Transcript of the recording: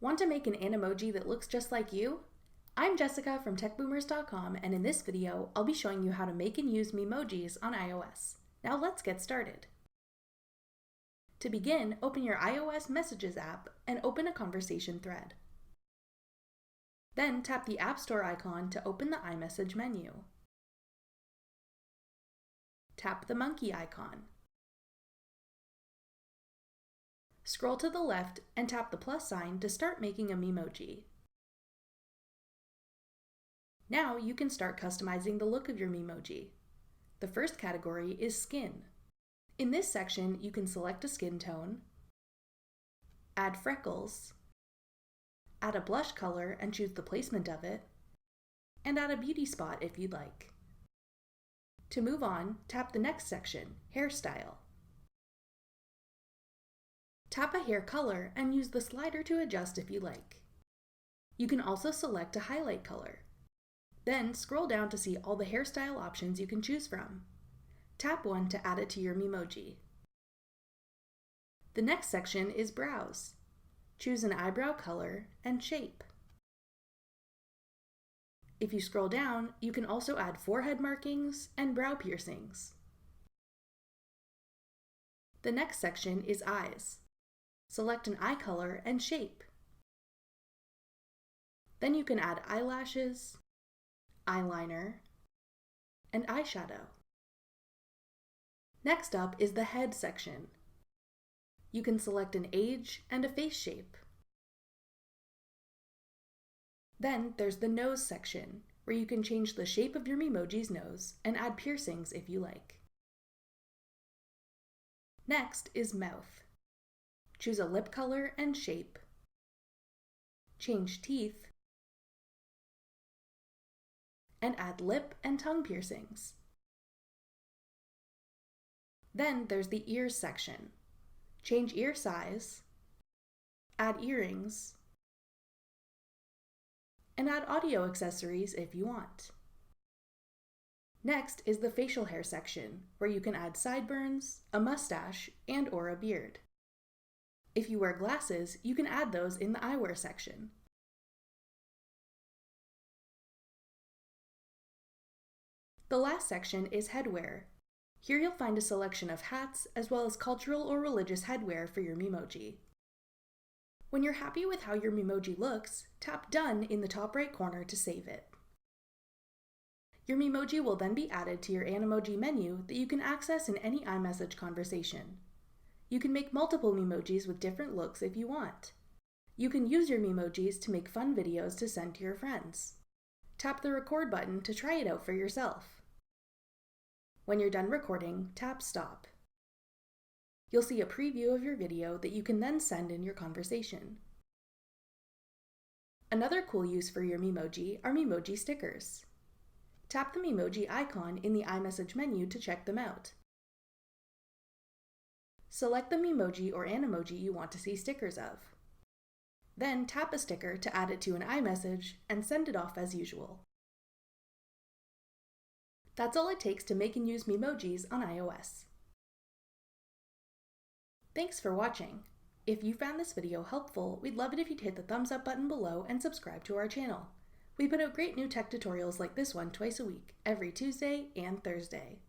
Want to make an Emoji that looks just like you? I'm Jessica from techboomers.com, and in this video, I'll be showing you how to make and use Memojis on iOS. Now let's get started. To begin, open your iOS Messages app and open a conversation thread. Then tap the App Store icon to open the iMessage menu. Tap the monkey icon. Scroll to the left and tap the plus sign to start making a Memoji. Now you can start customizing the look of your Memoji. The first category is skin. In this section, you can select a skin tone, add freckles, add a blush color and choose the placement of it, and add a beauty spot if you'd like. To move on, tap the next section, Hairstyle. Tap a hair color and use the slider to adjust if you like. You can also select a highlight color. Then scroll down to see all the hairstyle options you can choose from. Tap one to add it to your Memoji. The next section is brows. Choose an eyebrow color and shape. If you scroll down, you can also add forehead markings and brow piercings. The next section is eyes. Select an eye color and shape. Then you can add eyelashes, eyeliner, and eyeshadow. Next up is the head section. You can select an age and a face shape. Then there's the nose section, where you can change the shape of your Memoji's nose and add piercings if you like. Next is mouth. Choose a lip color and shape. Change teeth, and add lip and tongue piercings. Then there's the ears section. Change ear size, add earrings, and add audio accessories if you want. Next is the facial hair section, where you can add sideburns, a mustache, and/or a beard. If you wear glasses, you can add those in the eyewear section. The last section is headwear. Here you'll find a selection of hats as well as cultural or religious headwear for your Memoji. When you're happy with how your Memoji looks, tap Done in the top right corner to save it. Your Memoji will then be added to your Emoji menu that you can access in any iMessage conversation. You can make multiple Memojis with different looks if you want. You can use your Memojis to make fun videos to send to your friends. Tap the record button to try it out for yourself. When you're done recording, tap stop. You'll see a preview of your video that you can then send in your conversation. Another cool use for your Memoji are Emoji Stickers. Tap the Memoji icon in the iMessage menu to check them out. Select the Memoji or Emoji you want to see stickers of. Then tap a sticker to add it to an iMessage and send it off as usual. That's all it takes to make and use Memojis on iOS. Thanks for watching. If you found this video helpful, we'd love it if you'd hit the thumbs up button below and subscribe to our channel. We put out great new tech tutorials like this one twice a week, every Tuesday and Thursday.